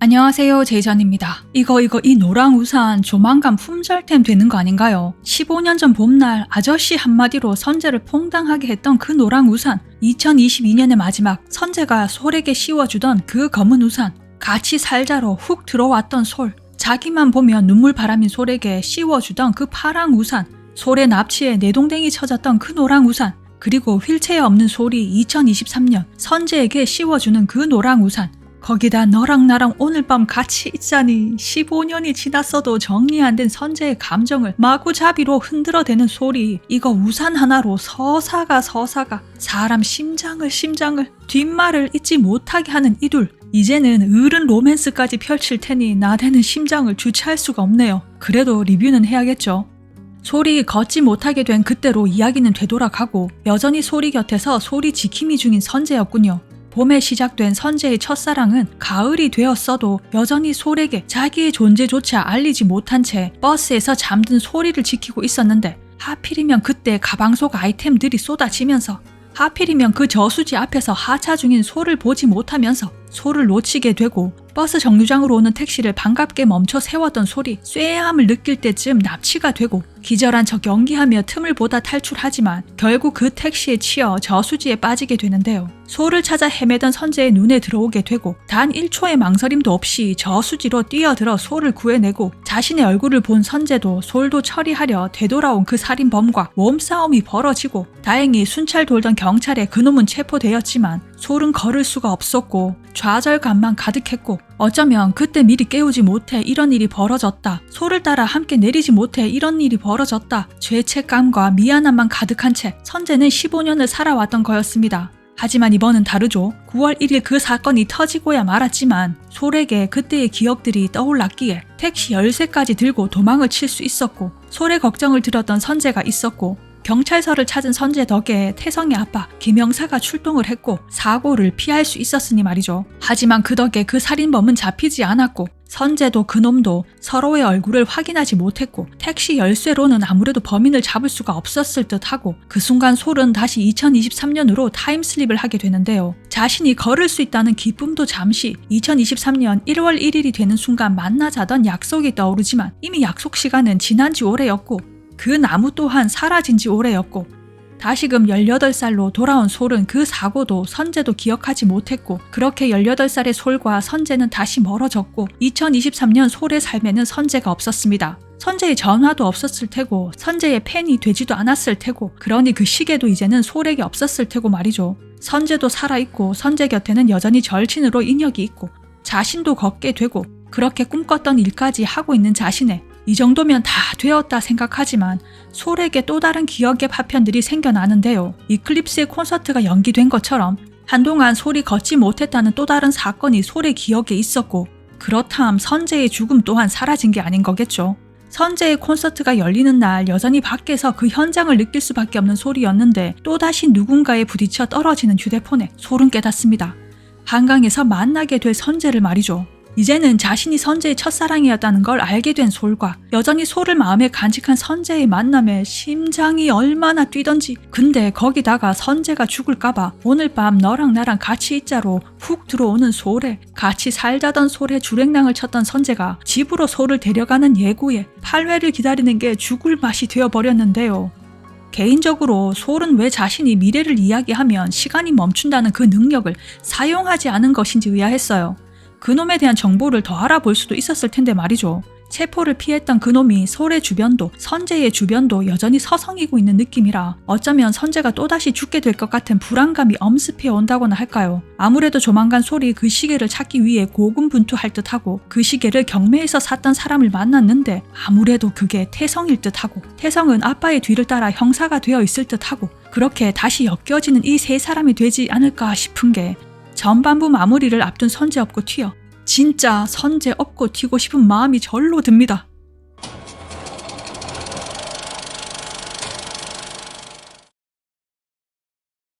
안녕하세요, 제이전입니다. 이 노랑 우산 조만간 품절템 되는 거 아닌가요? 15년 전 봄날 아저씨 한마디로 선재를 퐁당하게 했던 그 노랑 우산, 2022년의 마지막 선재가 솔에게 씌워주던 그 검은 우산, 같이 살자로 훅 들어왔던 솔, 자기만 보면 눈물바람인 솔에게 씌워주던 그 파랑 우산, 솔의 납치에 내동댕이 쳐졌던 그 노랑 우산, 그리고 휠체어 없는 솔이 2023년 선재에게 씌워주는 그 노랑 우산, 거기다 너랑 나랑 오늘 밤 같이 있자니 15년이 지났어도 정리 안 된 선재의 감정을 마구잡이로 흔들어대는 소리, 이거 우산 하나로 서사가 사람 심장을 뒷말을 잊지 못하게 하는 이둘, 이제는 어른 로맨스까지 펼칠 테니 나대는 심장을 주체할 수가 없네요. 그래도 리뷰는 해야겠죠. 솔이 걷지 못하게 된 그때로 이야기는 되돌아가고 여전히 솔이 곁에서 솔이 지킴이 중인 선재였군요. 봄에 시작된 선재의 첫사랑은 가을이 되었어도 여전히 솔에게 자기의 존재조차 알리지 못한 채 버스에서 잠든 솔이를 지키고 있었는데, 하필이면 그때 가방 속 아이템들이 쏟아지면서, 하필이면 그 저수지 앞에서 하차 중인 솔을 보지 못하면서 솔을 놓치게 되고, 버스 정류장으로 오는 택시를 반갑게 멈춰 세웠던 솔이 쇠함을 느낄 때쯤 납치가 되고, 기절한 척 연기하며 틈을 보다 탈출하지만 결국 그 택시에 치여 저수지에 빠지게 되는데요. 솔을 찾아 헤매던 선재의 눈에 들어오게 되고 단 1초의 망설임도 없이 저수지로 뛰어들어 솔을 구해내고, 자신의 얼굴을 본 선재도 솔도 처리하려 되돌아온 그 살인범과 몸싸움이 벌어지고, 다행히 순찰 돌던 경찰에 그놈은 체포되었지만 솔은 걸을 수가 없었고 좌절감만 가득했고, 어쩌면 그때 미리 깨우지 못해 이런 일이 벌어졌다, 솔을 따라 함께 내리지 못해 이런 일이 벌어졌다, 죄책감과 미안함만 가득한 채 선재는 15년을 살아왔던 거였습니다. 하지만 이번은 다르죠. 9월 1일 그 사건이 터지고야 말았지만 솔에게 그때의 기억들이 떠올랐기에 택시 열쇠까지 들고 도망을 칠 수 있었고, 솔의 걱정을 들었던 선재가 있었고, 경찰서를 찾은 선재 덕에 태성의 아빠 김영사가 출동을 했고 사고를 피할 수 있었으니 말이죠. 하지만 그 덕에 그 살인범은 잡히지 않았고, 선재도 그놈도 서로의 얼굴을 확인하지 못했고, 택시 열쇠로는 아무래도 범인을 잡을 수가 없었을 듯하고, 그 순간 솔은 다시 2023년으로 타임슬립을 하게 되는데요. 자신이 걸을 수 있다는 기쁨도 잠시 2023년 1월 1일이 되는 순간 만나자던 약속이 떠오르지만 이미 약속 시간은 지난 지 오래였고, 그 나무 또한 사라진 지 오래였고, 다시금 18살로 돌아온 솔은 그 사고도 선재도 기억하지 못했고, 그렇게 18살의 솔과 선재는 다시 멀어졌고, 2023년 솔의 삶에는 선재가 없었습니다. 선재의 전화도 없었을 테고 선재의 팬이 되지도 않았을 테고, 그러니 그 시계도 이제는 솔에게 없었을 테고 말이죠. 선재도 살아있고 선재 곁에는 여전히 절친으로 인혁이 있고 자신도 걷게 되고, 그렇게 꿈꿨던 일까지 하고 있는 자신에 이 정도면 다 되었다 생각하지만 솔에게 또 다른 기억의 파편들이 생겨나는데요. 이클립스의 콘서트가 연기된 것처럼 한동안 솔이 걷지 못했다는 또 다른 사건이 솔의 기억에 있었고, 그렇다면 선재의 죽음 또한 사라진 게 아닌 거겠죠. 선재의 콘서트가 열리는 날 여전히 밖에서 그 현장을 느낄 수밖에 없는 솔이었는데, 또다시 누군가에 부딪혀 떨어지는 휴대폰에 솔은 깨닫습니다. 한강에서 만나게 될 선재를 말이죠. 이제는 자신이 선재의 첫사랑이었다는 걸 알게 된 솔과 여전히 솔을 마음에 간직한 선재의 만남에 심장이 얼마나 뛰던지, 근데 거기다가 선재가 죽을까봐 오늘 밤 너랑 나랑 같이 있자로 훅 들어오는 솔에, 같이 살자던 솔에 주랭랑을 쳤던 선재가 집으로 솔을 데려가는 예고에 8회를 기다리는 게 죽을 맛이 되어버렸는데요. 개인적으로 솔은 왜 자신이 미래를 이야기하면 시간이 멈춘다는 그 능력을 사용하지 않은 것인지 의아했어요. 그놈에 대한 정보를 더 알아볼 수도 있었을 텐데 말이죠. 체포를 피했던 그놈이 솔의 주변도 선재의 주변도 여전히 서성이고 있는 느낌이라 어쩌면 선재가 또다시 죽게 될 것 같은 불안감이 엄습해 온다고나 할까요. 아무래도 조만간 솔이 그 시계를 찾기 위해 고군분투할 듯하고, 그 시계를 경매에서 샀던 사람을 만났는데 아무래도 그게 태성일 듯하고, 태성은 아빠의 뒤를 따라 형사가 되어 있을 듯하고, 그렇게 다시 엮여지는 이 세 사람이 되지 않을까 싶은 게, 전반부 마무리를 앞둔 선재 업고 튀어 진짜 선재 업고 튀고 싶은 마음이 절로 듭니다.